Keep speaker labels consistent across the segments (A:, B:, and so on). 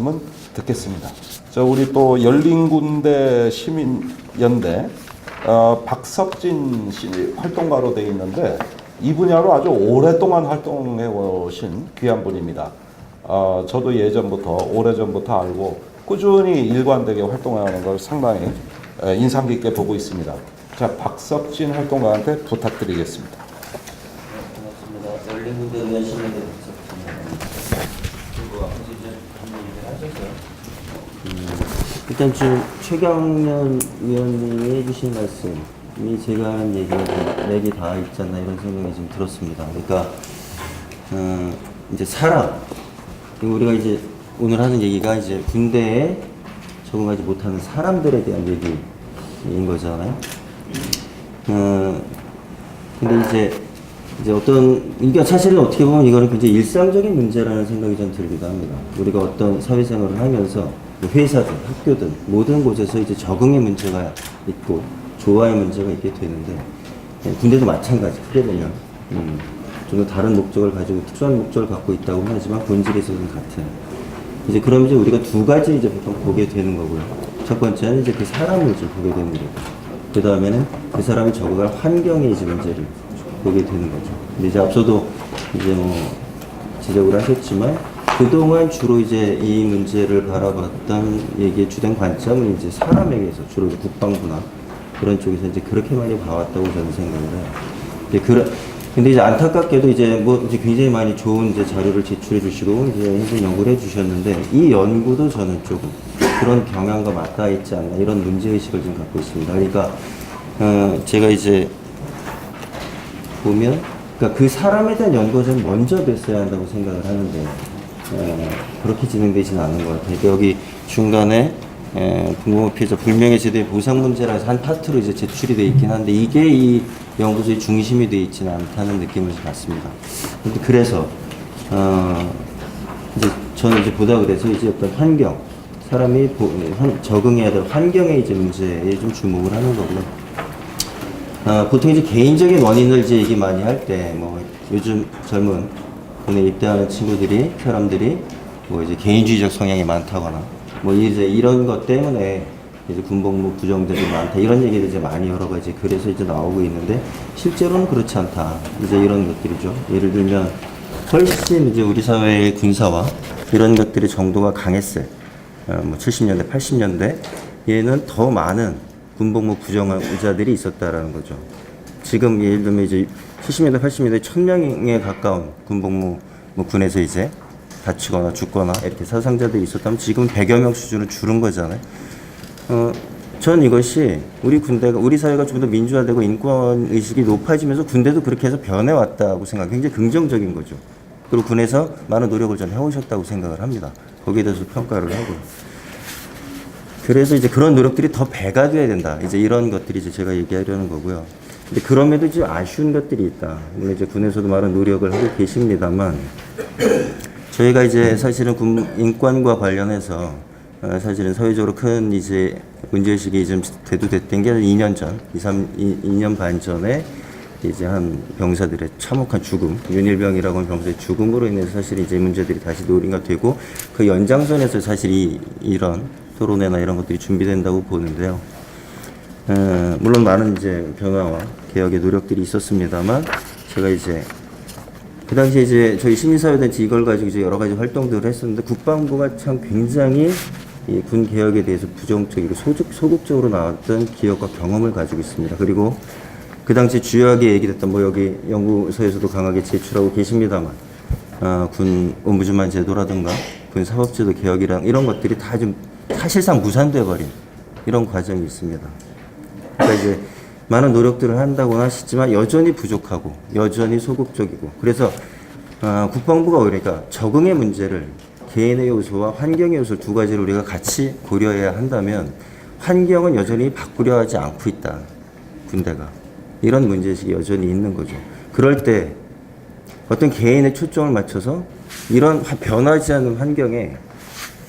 A: 은 듣겠습니다. 우리 또 열린군대 시민연대 박석진 씨 활동가로 되어 있는데 이 분야로 아주 오랫동안 활동해 오신 귀한 분입니다. 저도 예전부터 오래전부터 알고 꾸준히 일관되게 활동하는 걸 상당히 인상 깊게 보고 있습니다. 자, 박석진 활동가한테 부탁드리겠습니다.
B: 고맙습니다. 열린군대 의원실장님 박석진입니다. 그리고 앞에서 이제 한번 얘기를 하셨어요. 일단 지금 최경련 위원님이 해주신 말씀이 제가 하는 얘기가 좀 맥이 다 있지 않나 이런 생각이 좀 들었습니다. 그러니까 이제 사람, 우리가 이제 오늘 하는 얘기가 이제 군대에 적응하지 못하는 사람들에 대한 얘기인 거잖아요. 근데 이제 어떤, 이게 사실은 어떻게 보면 이거는 굉장히 일상적인 문제라는 생각이 좀 들기도 합니다. 우리가 어떤 사회생활을 하면서 회사든 학교든 모든 곳에서 이제 적응의 문제가 있고 조화의 문제가 있게 되는데, 군대도 마찬가지. 크게 보면 좀 더 다른 목적을 가지고 특수한 목적을 갖고 있다고 하지만 본질에서는 같은. 이제 그럼 이제 우리가 두 가지 이제 보통 보게 되는 거고요. 첫 번째는 이제 그 사람을 좀 보게 되는 거고, 그 다음에는 그 사람이 적응할 환경의 이제 문제를 보게 되는 거죠. 근데 이제 앞서도 이제 지적을 하셨지만 그동안 주로 이제 이 문제를 바라봤던 얘기의 주된 관점은 이제 사람에게서 주로 이제 국방부나 그런 쪽에서 이제 그렇게 많이 봐왔다고 저는 생각을 해요. 근데 이제 안타깝게도 이제 이제 굉장히 많이 좋은 이제 자료를 제출해 주시고 이제 해서 연구를 해 주셨는데 이 연구도 저는 조금 그런 경향과 맞닿아 있지 않나 이런 문제의식을 좀 갖고 있습니다. 그러니까 제가 이제 보면 그러니까 그 사람에 대한 연구가 좀 먼저 됐어야 한다고 생각을 하는데 그렇게 진행되지는 않은 것 같아요. 그러니까 여기 중간에 공공의 피해자 불명예 제도의 보상 문제라 해서 한 파트로 이제 제출이 되어 있긴 한데 이게 이 연구소의 중심이 되어 있지는 않다는 느낌을 받습니다. 그래서 이제 저는 이제 보다 그래서 이제 어떤 환경, 사람이 적응해야 될 환경의 이제 문제에 좀 주목을 하는 거고요. 보통 이제 개인적인 원인을 이제 얘기 많이 할 때, 요즘 젊은 군에 입대하는 사람들이 이제 개인주의적 성향이 많다거나, 이제 이런 것 때문에 이제 군복무 부정들이 많다. 이런 얘기를 이제 많이 여러 가지 그래서 이제 나오고 있는데, 실제로는 그렇지 않다. 이제 이런 것들이죠. 예를 들면, 훨씬 이제 우리 사회의 군사와 이런 것들의 정도가 강했어요. 70년대, 80년대. 얘는 더 많은 군복무 부정자들이 있었다라는 거죠. 지금 예를 들면 이제 70년대, 80년대 1000명에 가까운 군복무 군에서 이제 다치거나 죽거나 이렇게 사상자들이 있었다면 지금 100여 명 수준으로 줄은 거잖아요. 전 이것이 우리 사회가 좀 더 민주화되고 인권 의식이 높아지면서 군대도 그렇게 해서 변해왔다고 생각. 굉장히 긍정적인 거죠. 그리고 군에서 많은 노력을 좀 해오셨다고 생각을 합니다. 거기에 대해서 평가를 하고. 그래서 이제 그런 노력들이 더 배가 돼야 된다. 이제 이런 것들이 이제 제가 얘기하려는 거고요. 근데 그럼에도 이제 아쉬운 것들이 있다. 물론 이제 군에서도 많은 노력을 하고 계십니다만, 저희가 이제 사실은 군 인권과 관련해서 사실은 사회적으로 큰 이제 문제의식이 좀 대두됐던 게 2년 전, 2년 반 전에 이제 한 병사들의 참혹한 죽음, 윤일병이라고 하는 병사의 죽음으로 인해서 사실 이제 문제들이 다시 논의가 되고 그 연장선에서 사실 이런 토론회나 이런 것들이 준비된다고 보는데요. 물론 많은 이제 변화와 개혁의 노력들이 있었습니다만, 제가 이제 그 당시에 이제 저희 시민사회단체 이걸 가지고 이제 여러 가지 활동들을 했었는데, 국방부가 참 굉장히 이 군 개혁에 대해서 부정적이고 소극적으로 나왔던 기억과 경험을 가지고 있습니다. 그리고 그 당시 주요하게 얘기됐던 여기 연구소에서도 강하게 제출하고 계십니다만, 군 옴부즈만 제도라든가 군 사법제도 개혁이랑 이런 것들이 다 좀 사실상 무산돼 버린 이런 과정이 있습니다. 그러니까 이제 많은 노력들을 한다고 하시지만 여전히 부족하고 여전히 소극적이고, 그래서 국방부가 그러니까 적응의 문제를 개인의 요소와 환경의 요소 두 가지를 우리가 같이 고려해야 한다면 환경은 여전히 바꾸려 하지 않고 있다. 군대가. 이런 문제의식이 여전히 있는 거죠. 그럴 때 어떤 개인의 초점을 맞춰서 이런 변하지 않는 환경에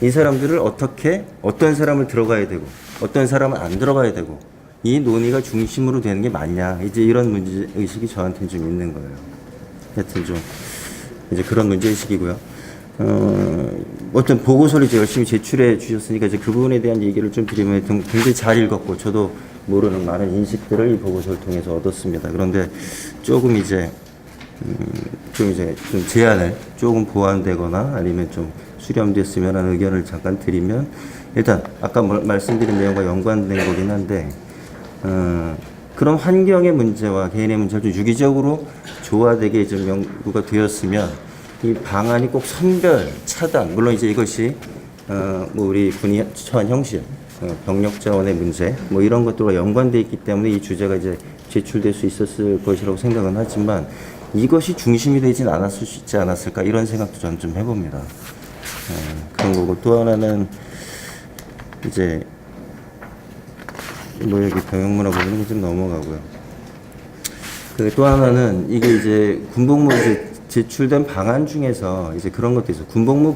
B: 이 사람들을 어떤 사람을 들어가야 되고 어떤 사람은 안 들어가야 되고 이 논의가 중심으로 되는 게 맞냐. 이제 이런 문제의식이 저한테는 좀 있는 거예요. 하여튼 좀 이제 그런 문제의식이고요. 어떤 보고서를 이제 열심히 제출해 주셨으니까 이제 그 부분에 대한 얘기를 좀 드리면 굉장히 잘 읽었고 저도 모르는 많은 인식들을 이 보고서를 통해서 얻었습니다. 그런데 조금 이제 좀 제안을 조금 보완되거나 아니면 좀 수렴됐으면 하는 의견을 잠깐 드리면 일단 아까 말씀드린 내용과 연관된 거긴 한데 그런 환경의 문제와 개인의 문제를 좀 유기적으로 조화되게 좀 연구가 되었으면 이 방안이 꼭 선별, 차단, 물론 이제 이것이 뭐 우리 군이 처한 형식, 병력 자원의 문제, 뭐 이런 것들과 연관돼 있기 때문에 이 주제가 이제 제출될 수 있었을 것이라고 생각은 하지만 이것이 중심이 되진 않았을 수 있지 않았을까 이런 생각도 저는 좀 해봅니다. 그런 거고 또 하나는 이제 뭐 여기 병역문화 부분은 좀 넘어가고요. 그 또 하나는 이게 이제 군복무 이제 제출된 방안 중에서 이제 그런 것도 있어요. 군복무를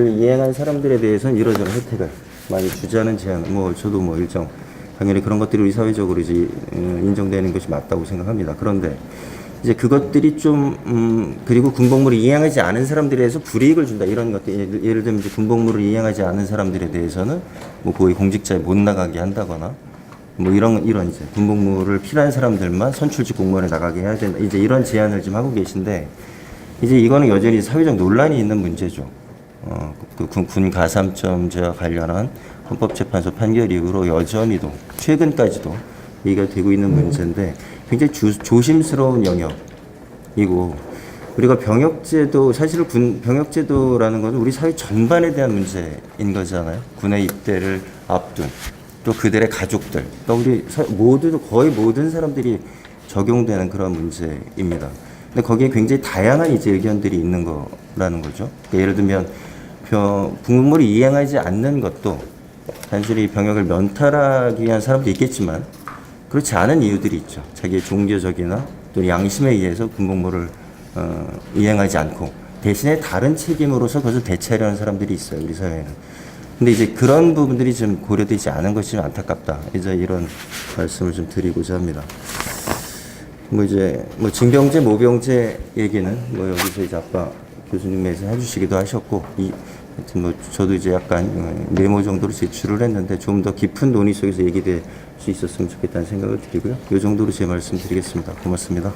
B: 이행한 사람들에 대해서는 이러저런 혜택을 많이 주자는 제안, 뭐 저도 뭐 일정 당연히 그런 것들이 우리 사회적으로 이제 인정되는 것이 맞다고 생각합니다. 그런데 이제 그것들이 좀 그리고 군복무를 이행하지 않은 사람들에 대해서 불이익을 준다 이런 것들 예를 들면 이제 군복무를 이행하지 않은 사람들에 대해서는 뭐 거의 공직자에 못 나가게 한다거나 뭐 이런 이제 군복무를 필요한 사람들만 선출직 공무원에 나가게 해야 된다 이제 이런 제안을 지금 하고 계신데 이제 이거는 여전히 사회적 논란이 있는 문제죠. 그 군 가산점제와 관련한 헌법재판소 판결 이후로 여전히도 최근까지도 얘기가 되고 있는 문제인데 굉장히 조심스러운 영역이고 우리가 병역제도 사실 병역제도라는 것은 우리 사회 전반에 대한 문제인 거잖아요. 군의 입대를 앞둔 또 그들의 가족들 또 우리 모두 거의 모든 사람들이 적용되는 그런 문제입니다. 근데 거기에 굉장히 다양한 이제 의견들이 있는 거라는 거죠. 그러니까 예를 들면 군복무를 이행하지 않는 것도 단순히 병역을 면탈하기 위한 사람도 있겠지만 그렇지 않은 이유들이 있죠. 자기의 종교적이나 또 양심에 의해서 군복무를 이행하지 않고 대신에 다른 책임으로서 그것을 대체하려는 사람들이 있어요. 우리 사회에는. 근데 이제 그런 부분들이 좀 고려되지 않은 것이 좀 안타깝다. 이제 이런 말씀을 좀 드리고자 합니다. 뭐 이제 뭐 징병제, 모병제 얘기는 뭐 여기서 이제 아까 교수님께서 해주시기도 하셨고 하여튼 뭐 저도 이제 약간 메모 정도로 제출을 했는데 좀 더 깊은 논의 속에서 얘기될 수 있었으면 좋겠다는 생각을 드리고요. 이 정도로 제 말씀 드리겠습니다. 고맙습니다.